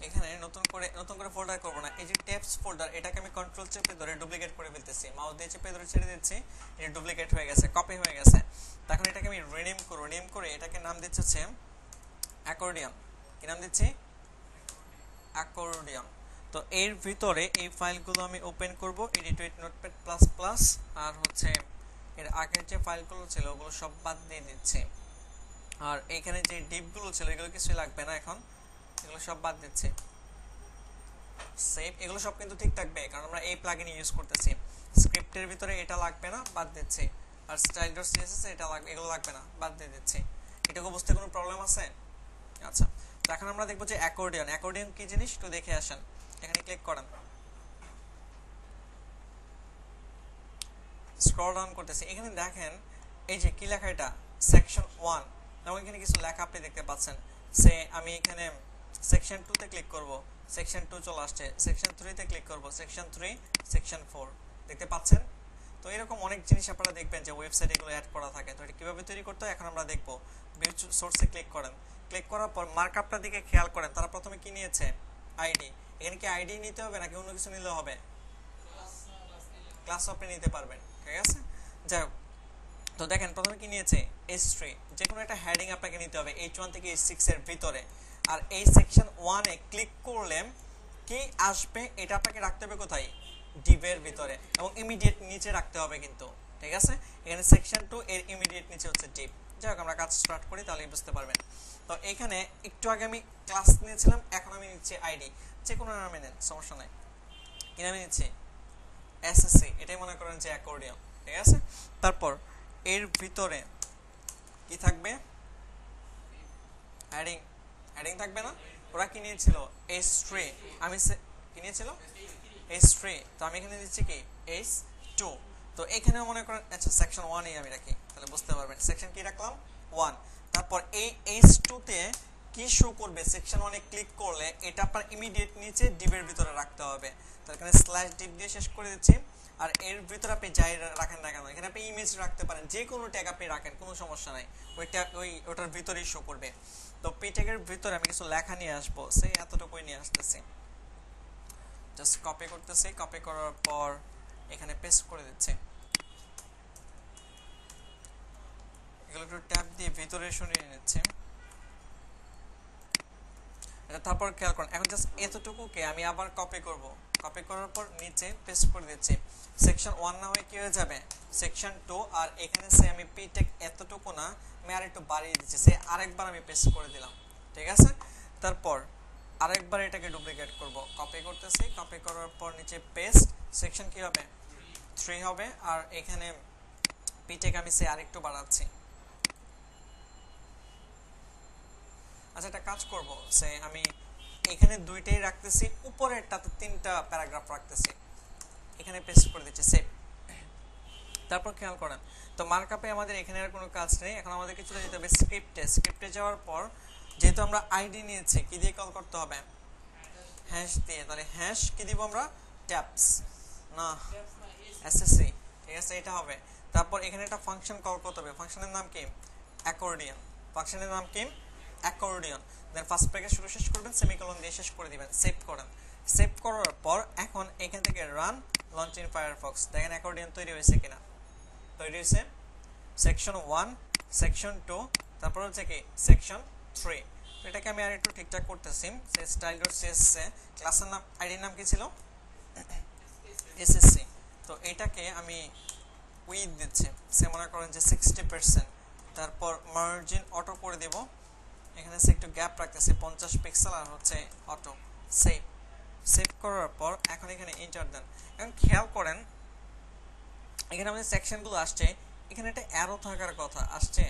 এখানে নতুন করে ফোল্ডার করব না, এই যে টেপস ফোল্ডার এটাকে আমি কন্ট্রোল চেপে ধরে ডুপ্লিকেট করে ফেলতেছি, মাউস দিয়ে চেপে ধরে ছেড়ে দিচ্ছি, এটা ডুপ্লিকেট হয়ে গেছে, কপি হয়ে গেছে। তখন এটাকে আমি রিনেম করব, নেম করে এটাকে নাম দিচ্ছি হচ্ছে অ্যাকর্ডিয়ন। কি নাম দিচ্ছি? অ্যাকর্ডিয়ন। তো এর ভিতরে এই ফাইলগুলো আমি ওপেন করব, edit with notepad plus plus, আর হচ্ছে এর আগের যে ফাইলগুলো ছিল ওগুলো সব বাদ দিয়ে দিচ্ছি, আর এখানে যে ডিপগুলো ছিল এগুলো কিছুই লাগবে না এখন, এগুলো সব বাদ দিচ্ছি। সেভ, এগুলো সব কিন্তু ঠিক থাকবে কারণ আমরা এই প্লাগইন ইউজ করতেছি। স্ক্রিপ্টের ভিতরে এটা লাগবে না, বাদ দিচ্ছি। আর style.css এটা লাগবে, এগুলো লাগবে না, বাদ দিয়ে দিচ্ছি। এটাকে বুঝতে কোনো প্রবলেম আছে? আচ্ছা, তো এখন আমরা দেখবো যে অ্যাকর্ডিয়ন। অ্যাকর্ডিয়ন কি জিনিস একটু দেখে আসেন। এখানে ক্লিক করেন, স্ক্রল ডাউন করতেছি, এখানে দেখেন এই যে কি লেখা, এটা সেকশন 1 এবং এখানে কিছু লেখা আপনি দেখতে পাচ্ছেন। সে আমি এখানে সেকশন 2 তে ক্লিক করব, সেকশন 2 চলে আসছে। সেকশন 3 তে ক্লিক করব, সেকশন 3, সেকশন 4 দেখতে পাচ্ছেন। তো এরকম অনেক জিনিস আপনারা দেখবেন যে ওয়েবসাইটে এগুলো অ্যাড করা থাকে। তো এটা কিভাবে তৈরি করতে হয় এখন আমরা দেখব। ভিউ সোর্সে ক্লিক করেন, ক্লিক করার পর মার্কআপটার দিকে খেয়াল করেন, তারা প্রথমে কি নিয়েছে? আইডি। এখানে কি আইডি নিতে হবে নাকি অন্য কিছু নিলে হবে? ক্লাস আপনি নিতে পারবেন, ঠিক আছে। যাই হোক, তো দেখেন প্রথমে কি নিয়েছে? H3। যে কোনো একটা হেডিং আপনাকে নিতে হবে H1 থেকে H6 এর ভিতরে। আর এই সেকশন 1 এ ক্লিক করলে কি আসবে এটা আপনাকে রাখতে হবে কোথায়? ডিভের ভিতরে, এবং ইমিডিয়েট নিচে রাখতে হবে কিন্তু, ঠিক আছে। এখানে সেকশন 2 এর ইমিডিয়েট নিচে হচ্ছে ডিভ। যাই হোক, আমরা কাজ স্টার্ট করি তাহলেই বুঝতে পারবেন। তো এখানে একটু আগে আমি ক্লাস নিয়েছিলাম, এখন আমি নিচ্ছি আইডি। যে কোনো নামে নেন, সমস্যা নাই। কি নামে নিচ্ছি? এসএসসি, এটাই মনে করেন যে অ্যাকর্ডিয়ন, ঠিক আছে। তারপর এর ভিতরে কি থাকবে? হেডিং। হেডিং থাকবে না? ওরা কি নিয়েছিল? H3। আমি কি নিয়েছিল? H3। তো আমি এখানে দিচ্ছি কি? H2। তো এখানেও মনে করেন, আচ্ছা সেকশন 1 এই আমি রাখি, তাহলে বুঝতে পারবেন। সেকশন কি রাখলাম? 1। তারপর এই H2 তে কি শো করবে? সেকশন 1 এ ক্লিক করলে এটা আপনার ইমিডিয়েট নিচে ডিভের ভিতরে রাখতে হবে। তো এখানে স্ল্যাশ ডিভ দিয়ে শেষ করে দিচ্ছি। আর এর ভিতরে আপনি যাই রাখেন না কেন, এখানে আপনি ইমেজ রাখতে পারেন, যে কোনো ট্যাগ আপনি রাখেন, কোনো সমস্যা নাই, ওটার ভিতরেই শো করবে। তো পি ট্যাগের ভিতরে আমি কিছু লেখা নিয়ে আসবো, সেই এতটুকুই নিয়ে আসতেছি। জাস্ট কপি করতেছি, কপি করার পর এখানে পেস্ট করে দিচ্ছি। এগুলো একটু ট্যাব দিয়ে ভিতরে সরিয়ে নিচ্ছি। তারপর খেয়াল করুন, এখন জাস্ট এতটুকুকে আমি আবার কপি করব, কপি করার পর নিচে পেস্ট করে দিচ্ছি। সেকশন 1 না হয়ে কি হয়ে যাবে? সেকশন 2। আর এখানে সে আমি পি ট্যাগ এতটুকু না, আমি আর একটু বাড়িয়ে দিচ্ছি, সে আরেকবার আমি পেস্ট করে দিলাম, ঠিক আছে। তারপর আরেকবার এটাকে ডুপ্লিকেট করব, কপি করতেছি, কপি করার পর নিচে পেস্ট, সেকশন কি হবে? 3 হবে। আর এখানে পি ট্যাগ আমি সে আরেকটু বাড়াচ্ছি। আচ্ছা, একটা কাজ করব, সে আমি এখানে দুইটাই রাখতেছি, উপরেরটাতে 3টা প্যারাগ্রাফ রাখতেছি, এখানে পেস্ট করে দিচ্ছি, সেভ। তারপর খেয়াল করেন, তো মার্কআপে আমাদের এখানে আর কোনো কাজ নেই, এখন আমাদেরকে চলে যেতে হবে স্ক্রিপ্টে। স্ক্রিপ্টে যাওয়ার পর যেহেতু আমরা আইডি নিয়েছি, কি দিয়ে কল করতে হবে? হ্যাশ দিয়ে। তাহলে হ্যাশ কি দিব আমরা? ট্যাপস না, এসএসসি, ঠিক আছে, এটা হবে। তারপর এখানে একটা ফাংশন কল করতে হবে, ফাংশনের নাম কি? অ্যাকর্ডিয়ন। ফাংশনের নাম কি? অ্যাকর্ডিয়ন। দেন ফার্স্ট ব্র্যাকেট শুরু শেষ করবেন, সেমিকোলন দিয়ে শেষ করে দিবেন, সেভ করেন। সেভ করার পর এখন এখান থেকে রান লঞ্চ ইন ফায়ারফক্স। দেখেন অ্যাকর্ডিয়ন তৈরি হয়েছে কিনা। তৈরি হয়েছে। সেকশন 1, সেকশন 2, তারপর হচ্ছে কি সেকশন 3। তো এটাকে আমি আর একটু ঠিকঠাক করতেছি। সে style.css এ ক্লাসের নাম, আইডির নাম কি ছিল? এসএসসি। তো এটাকে আমি উইথ দিচ্ছি, সে মনে করেন যে 60%। তারপর মার্জিন অটো করে দেব, এখানে সে একটু গ্যাপ রাখতেছে 50 পিক্সেল, আর হচ্ছে অটো। সেভ। সেভ করার পর এখন এখানে এন্টার দেন। এখন খেয়াল করেন এখানে আমাদের সেকশনগুলো আসছে, এখানে একটা অ্যারো থাকার কথা, আসছে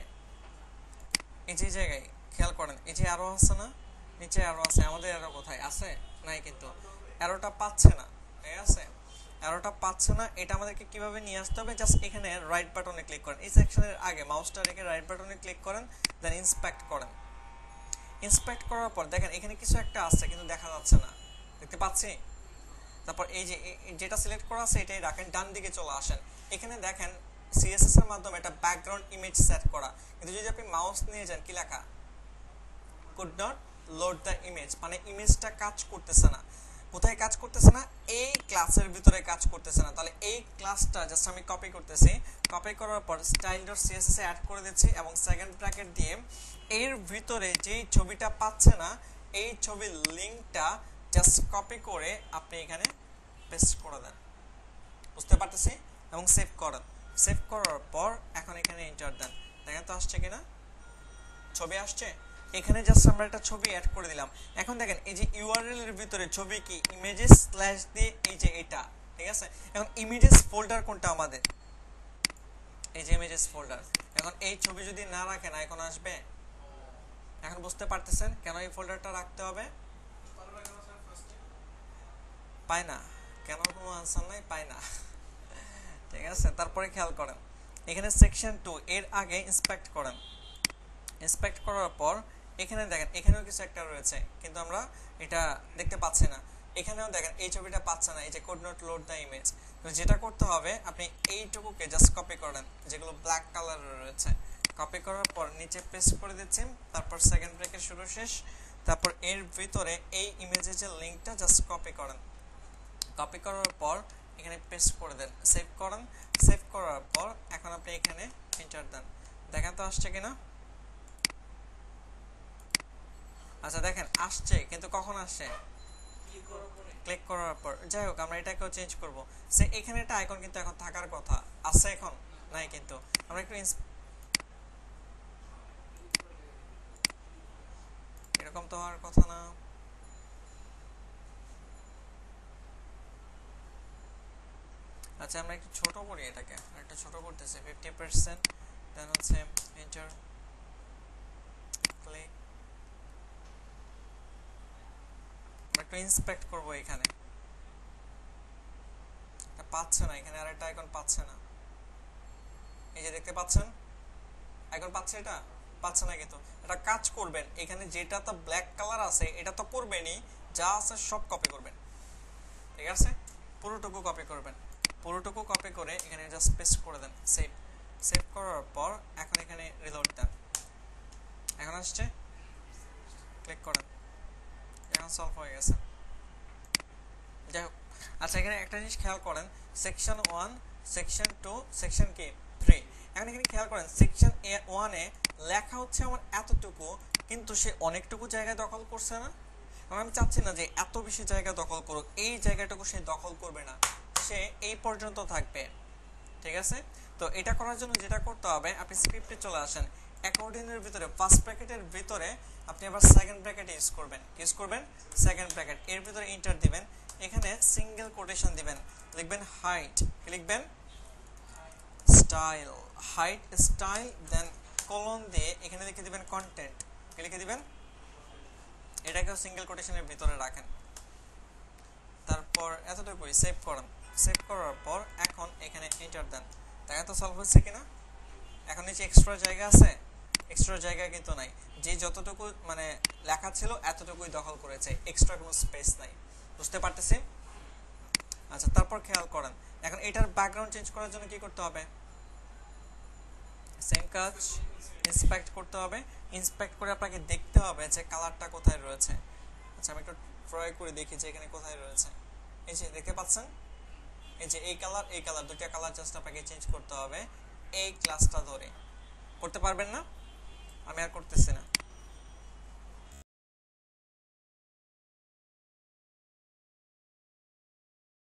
এই যে জায়গায়। খেয়াল করেন এই যে অ্যারো আছে না, নিচে অ্যারো আছে, আমাদের অ্যারো কোথায় আছে? নাই, কিন্তু অ্যারোটা পাচ্ছে না, ঠিক আছে। অ্যারোটা পাচ্ছে না, এটা আমাদেরকে কিভাবে নিয়ে আসতে হবে? জাস্ট এখানে রাইট বাটনে ক্লিক করেন, এই সেকশনের আগে মাউসটা রেখে রাইট বাটনে ক্লিক করেন, দেন ইন্সপেক্ট করেন। ইন্সপেক্ট করার পর দেখেন এখানে কিছু একটা আছে কিন্তু দেখা যাচ্ছে না, দেখতে পাচ্ছি। তারপর এই যে যেটা সিলেক্ট করা আছে এটাই রাখেন, ডান দিকে চলে আসেন। এখানে দেখেন সিএসএস এর মাধ্যমে একটা ব্যাকগ্রাউন্ড ইমেজ সেট করা, কিন্তু যদি আপনি মাউস নিয়ে যান কি লেখা? Could not load the image, মানে ইমেজটা কাজ করতেছে না। কোথায় কাজ করতেছে না? এই ক্লাসের ভিতরে কাজ করতেছে না। তাহলে এই ক্লাসটা জাস্ট আমি কপি করতেছি, কপি করার পর style.css এ অ্যাড করে দিচ্ছি এবং সেকেন্ড ব্র্যাকেট দিয়ে এর ভিতরে যেই ছবিটা পাচ্ছে না এই ছবির লিংকটা জাস্ট কপি করে আপনি এখানে পেস্ট করে দেন। বুঝতে পারতেছি? এবং সেভ করেন। সেভ করার পর এখন এখানে এন্টার দেন। দেখেন তো আসছে কিনা, ছবি আসছে। এখানে জাস্ট আমরা একটা ছবি অ্যাড করে দিলাম। এখন দেখেন এই যে ইউআরএল এর ভিতরে ছবি কি ইমেজেস স্ল্যাশ দিয়ে এই যে এটা, ঠিক আছে। এখন ইমেজেস ফোল্ডার কোনটা আমাদের? এই যে ইমেজেস ফোল্ডার। এখন এই ছবি যদি না রাখেন এখন আসবে? এখন বুঝতে পারতেছেন কেন এই ফোল্ডারটা রাখতে হবে? পায় না কেন? কোনো আনসার নাই, পায় না। ঠিক আছে, তারপরে খেয়াল করেন এখানে সেকশন 2 এর আগে ইন্সপেক্ট করেন। ইন্সপেক্ট করার পর এখানে দেখেন এখানেও কিছু একটা রয়েছে কিন্তু আমরা এটা দেখতে পাচ্ছি না। এখানেও দেখেন এই ছবিটা পাচ্ছে না, এই যে code not load the image. তো যেটা করতে হবে আপনি এইটুকুকে জাস্ট কপি করেন যেগুলো ব্ল্যাক কালারের রয়েছে। কপি করার পর নিচে পেস্ট করে দিচ্ছেন, তারপর সেকেন্ড ব্রেকের শুরু শেষ, তারপর এর ভিতরে এই ইমেজের যে লিংকটা জাস্ট কপি করেন। কপি করার পর এখানে পেস্ট করে দেন, সেভ করেন। সেভ করার পর এখন আপনি এখানে এন্টার দেন। দেখেন তো আসছে কিনা। আচ্ছা দেখেন আসছে, কিন্তু কখন আসছে? ক্লিক করার পর। যাই হোক আমরা এটাকেও চেঞ্জ করব। সে এখানে একটা আইকন কিন্তু এখন থাকার কথা আছে, এখন নাই। কিন্তু আমরা একটু এরকম তো হওয়ার কথা না। আচ্ছা আমরা একটু ছোট করি এটাকে, একটা ছোট করতেছি 50%, দেন হচ্ছে এন্টার, ক্লিক। আমরা একটু ইন্সপেক্ট করব এখানে, এটা পাচ্ছে না। এখানে আরেকটা আইকন পাচ্ছে না, এই যে দেখতে পাচ্ছেন আইকন পাচ্ছে, এটা পাচ্ছে না। কিন্তু এটা কাজ করবেন, এখানে যেটা তো ব্ল্যাক কালার আছে এটা তো করবেনই, যা আছে সব কপি করবেন। ঠিক আছে, পুরোটুকু কপি করবেন। পুরোটুকু কপি করে এখানে জাস্ট পেস্ট করে দেন। সেভ। সেভ করার পর এখন এখানে রিলোড দেন। এখন আসছে, ক্লিক করেন, এখন সলভ হয়ে গেছে। যাই হোক, আচ্ছা এখানে একটা জিনিস খেয়াল করেন, সেকশন 1, সেকশন 2, সেকশন কি 3। এখন এখানে খেয়াল করেন সেকশন 1 এ লেখা হচ্ছে আমার এতটুকু, কিন্তু সে অনেকটুকু জায়গা দখল করছে না। কারণ আমি চাচ্ছি না যে এত বেশি জায়গা দখল করুক, এই জায়গাটুকু সে দখল করবে না, সে এই পর্যন্ত থাকবে। ঠিক আছে, তো এটা করার জন্য যেটা করতে হবে আপনি স্ক্রিপ্টে চলে আসেন। অ্যাকর্ডিংয়ের ভিতরে ফার্স্ট ব্র্যাকেটের ভিতরে আপনি আবার সেকেন্ড ব্র্যাকেট ইউজ করবেন সেকেন্ড ব্র্যাকেট, এর ভিতরে এন্টার দিবেন। এখানে সিঙ্গেল কোটেশন দিবেন, লিখবেন হাইট, লিখবেন স্টাইল, হাইট স্টাইল, দেন কলন দিয়ে এখানে লিখে দিবেন কন্টেন্ট, লিখে দিবেন। এটাকেও সিঙ্গেল কোটেশনের ভিতরে রাখেন। তারপর এতটুকুই সেভ করেন। সেভ করার পর এখন এখানে এন্টার দেন। দেখা তো সলভ হচ্ছে কিনা। এখন নিচে এক্সট্রা জায়গা আছে, এক্সট্রা জায়গা কিন্তু নাই। যে যতটুকু মানে লেখা ছিল এতটুকুই দখল করেছে, এক্সট্রা কোনো স্পেস নাই। বুঝতে পারতেছি? আচ্ছা তারপর খেয়াল করেন এখন এটার ব্যাকগ্রাউন্ড চেঞ্জ করার জন্য কি করতে হবে? সেম কাজ, ইন্সপেক্ট করতে হবে। ইন্সপেক্ট করে আপনাকে দেখতে হবে যে কালারটা কোথায় রয়েছে। আচ্ছা আমি একটু ট্রাই করে দেখি যে এখানে কোথায় রয়েছে। এই যে দেখতে পাচ্ছেন, এই যে এই কালার দুইটা কালার জাস্ট আপনাকে চেঞ্জ করতে হবে এই ক্লাসটা ধরে। করতে পারবেন না? আমি আর করতেছি না।